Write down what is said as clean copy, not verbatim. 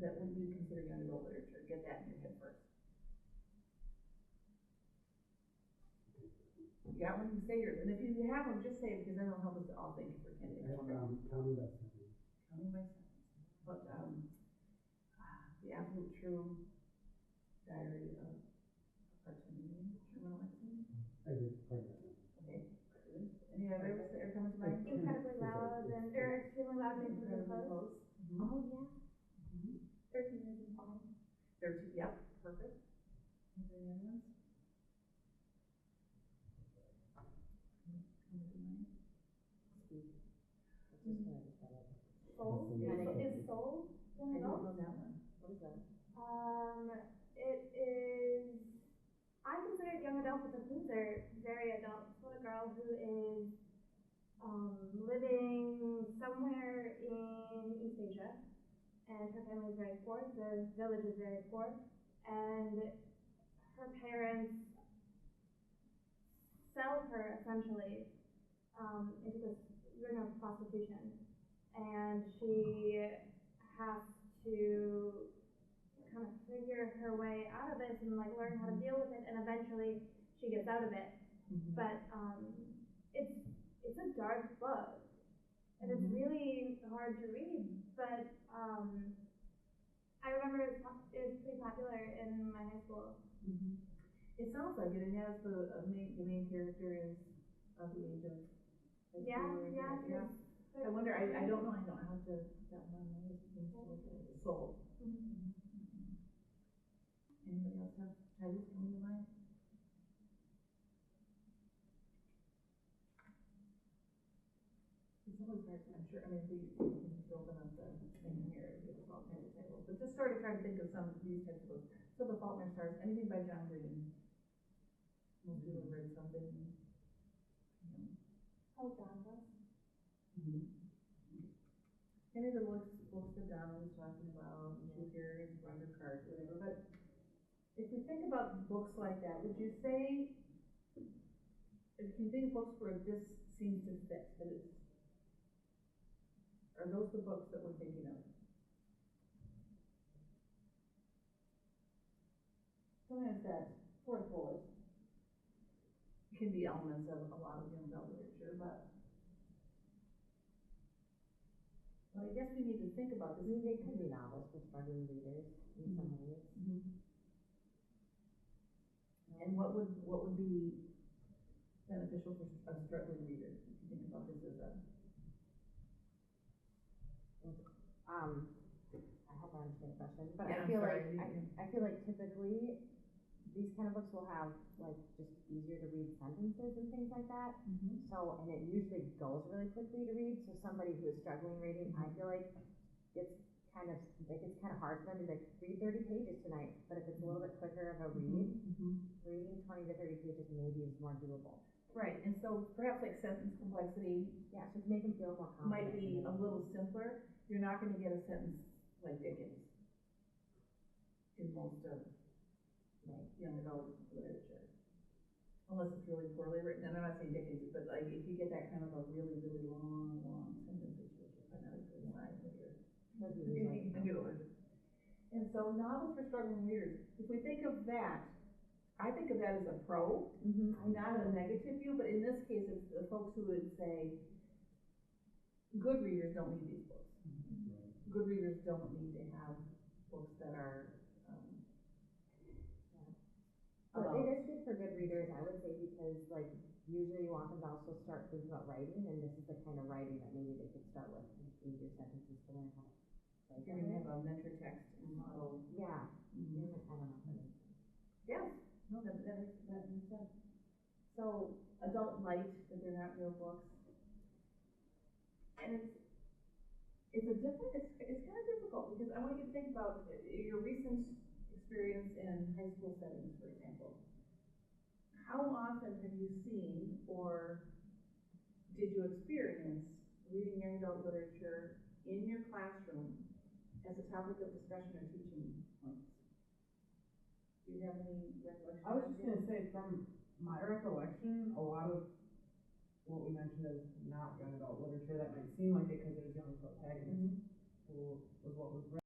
that would you consider young adult literature? Get that in your head first. You got one, you say yours, and if you have one, just say it, because then it'll help us to all think if we're I candidates. have, Counting by Sentence. Counting by sentence. But, The Absolute True Diary of a Cartoon, Sherman Alexie. I did part of that. Okay, good. Any others that are coming to mind? Incredibly Loud and, or Extremely Loud and Incredibly Incredibly Close. Close. Oh, yeah. Mhm. 13 Reasons Why. 13, yep, perfect. Any other ones? Coming to mind? Soul? Yeah. Is Soul young I don't adult? know that one. What is that? It is, I consider it young adult, but the themes are very adult. It's about a girl who is living somewhere in East Asia, and her family is very poor. The village is very poor, and her parents sell her essentially into this ring of prostitution, and she has to kind of figure her way out of this and like learn how to deal with it, and eventually she gets out of it. Mhm. But it's a dark book, and it's really hard to read. But I remember it was pretty popular in my high school. Mhm. It sounds like it. It has the main character is of the age of high Yeah, school or yeah. yeah. I wonder. I don't know. I don't have to that one. I just think to look at it. Soul. Mhm. Anybody else have titles coming to mind? It's always hard. I'm sure. I mean, we can just open up the thing here and give us all kinds of titles. But just sort of try to think of some of these types of books. So The Fault in Our Stars. Anything by John Green. Most people have read something. Oh, Donbus. Any of the books that Donald was talking about, Choose Your Wonder Card, whatever, but if we think about books like that, would you say, if you think of books where this seems to fit, that it's, are those the books that we're thinking of? Sometimes that fourth bullet can be elements of a lot of young adult literature, but I guess we need to think about this. I mean, they could be novels for struggling readers in some ways. And what would be beneficial for a struggling reader, if you think about this as a... I hope I understand the question, but Yeah, I feel sorry, like, I feel like typically these kind of books will have like just easier to read sentences and things like that. So, and it usually goes really quickly to read, so somebody who is struggling reading, I feel like it's kind of hard for them to like read 30 pages tonight, but if it's a little bit quicker of a read, reading 20 to 30 pages maybe is more doable. Right, and so perhaps like sentence complexity Yeah, so to make them feel more confident. might be a little simpler. You're not gonna get a sentence like Dickens in most of young adult literature. Unless it's really poorly written, and I'm not saying Dickens, but like if you get that kind of a really, really long sentence, it's phonetically fine with your and so novels for struggling readers, if we think of that, I think of that as a pro, not a negative view, but in this case, it's the folks who would say, good readers don't need these books. Good readers don't need to have books that are, But it is good for good readers, I would say, because like usually you want them to also start thinking about writing, and this is the kind of writing that maybe they could start with, easier sentences to learn how to write. you're gonna have a mentor text and model. Yeah. I don't know if that makes sense. Yes, no, that makes sense. So adult light, that they're not real books. And it's kind of difficult, because I want you to think about your recent experience in high school settings, for example. How often have you seen, or did you experience, reading young adult literature in your classroom as a topic of discussion or teaching points? Do you have any recollection? I was just gonna say, from my recollection, a lot of what we mentioned as not young adult literature, that might seem like it because there's young protagonists, was what was